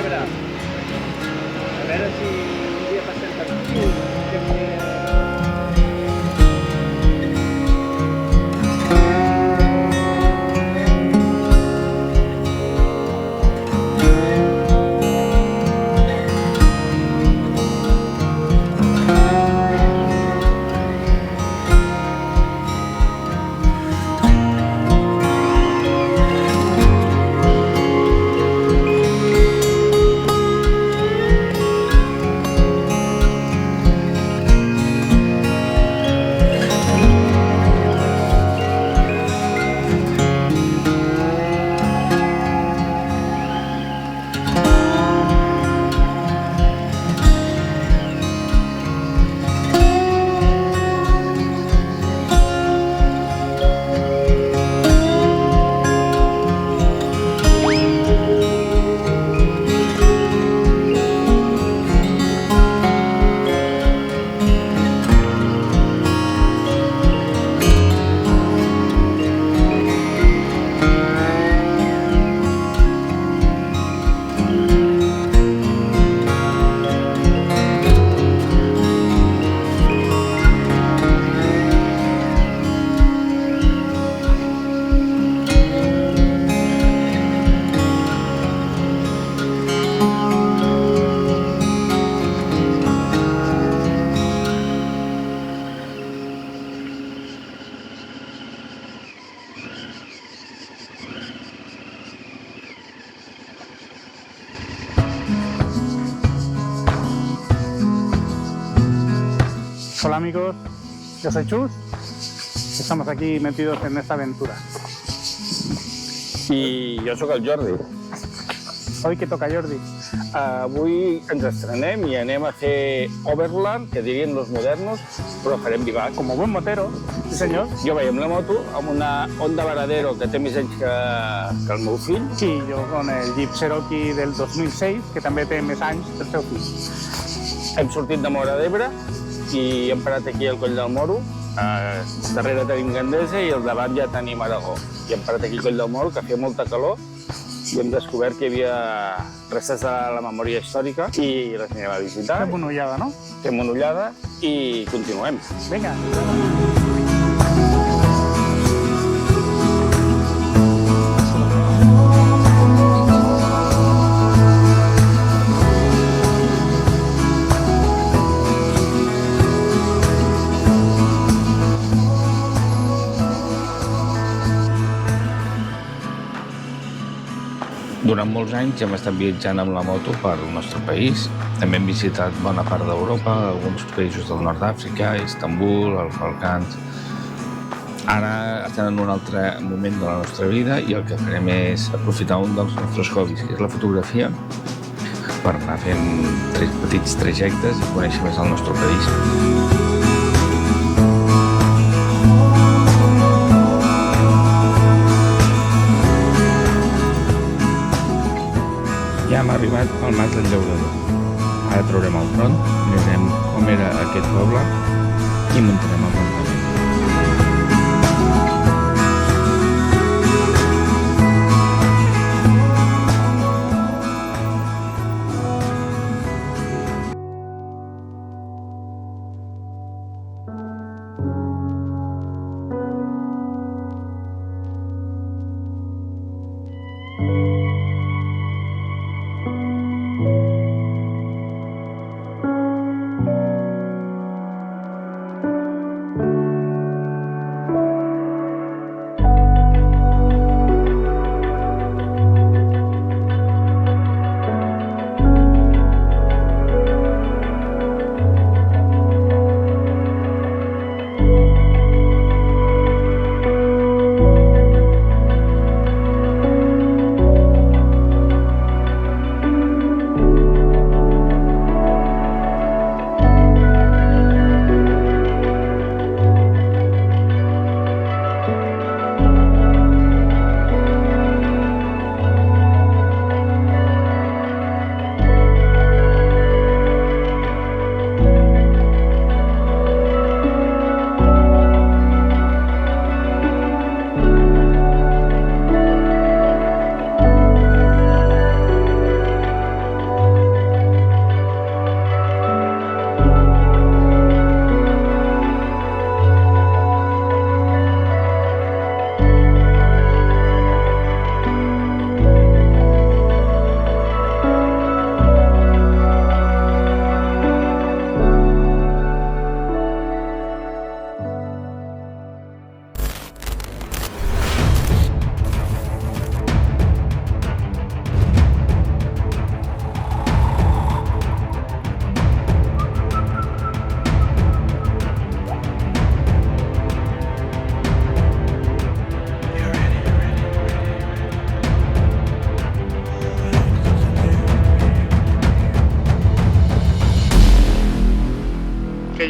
d'Ebre. A veure si un dia passem per aquí. Hola amigos, yo soy Chus, estamos aquí metidos en esta aventura. I jo sóc el Jordi. Hoy que toca Jordi. Avui ens estrenem i anem a fer overland, que dirien los modernos, però farem bivac. Como buen motero, sí señor. Jo vaig amb la moto, amb una Honda Varadero que té més anys que el meu fill. Sí, yo con el Jeep Cherokee del 2006, que també té més anys que el seu fill. Hem sortit de Móra d'Ebre i hem parat aquí al Coll del Moro. Darrere tenim Gandesa i al davant ja tenim Aragó. I hem parat aquí al Coll del Moro, que feia molta calor, i hem descobert que hi havia restes de la memòria històrica i les anirem a visitar. Fem una ullada, no? Fem una ullada i continuem. Vinga. Durant molts anys hem estat viatjant amb la moto pel nostre país. També hem visitat bona part d'Europa, alguns països del nord d'Àfrica, Istanbul, els Balcans. Ara estem en un altre moment de la nostra vida i el que farem és aprofitar un dels nostres hobbies, que és la fotografia, per anar fent petits trajectes i conèixer més el nostre país. Ja hem arribat al Mas de Llaurador. Ara traurem el dron, mirarem com era aquest poble i muntarem el campament.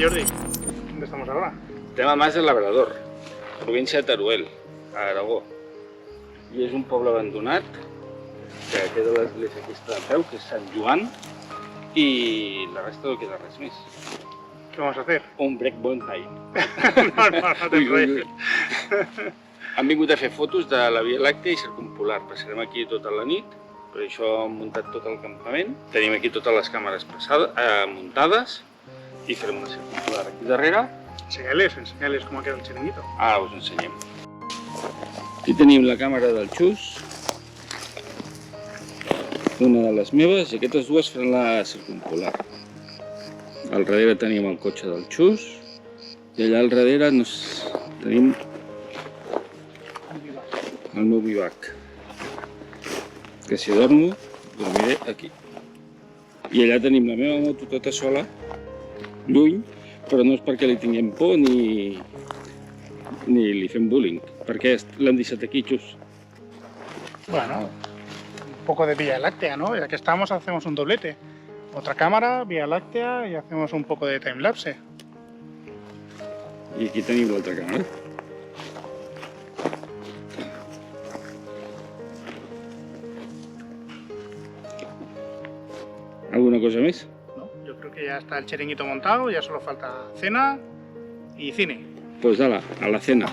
Jordi, ¿dónde estamos ahora? Estem a Mas de Llaurador, província de Teruel, a Aragó. I és un poble abandonat, que queda l'església aquesta de peu, que és Sant Joan, i la resta no queda res més. ¿Qué vamos a hacer? Un break bon time. No te preocupes. Han vingut a fer fotos de la Via Làctea i circumpolar. Passarem aquí tota la nit, per això hem muntat tot el campament. Tenim aquí totes les càmeres muntades i farem una circumpolar aquí darrere. Enseñales cómo ha quedado el chiringuito. Ara us ensenyem. Aquí tenim la càmera del Xus, una de les meves, i aquestes dues faran la circumpolar. Al darrere tenim el cotxe del Xus, i allà al darrere tenim el meu bivac, que si dormo, dormiré aquí. I allà tenim la meva moto tota sola, lluny, però no és perquè li tinguem por ni li fem bullying, perquè l'hem deixat aquí, Xus. Bueno, un poco de Vía Láctea, ¿no? Ya que estamos, hacemos un doblete. Otra cámara, Vía Láctea, y hacemos un poco de timelapse. I aquí tenim l'altra càmera. ¿Alguna cosa més? ¿No? Yo creo que ya está el chiringuito montado, ya solo falta cena y cine. Pues ala, a la cena.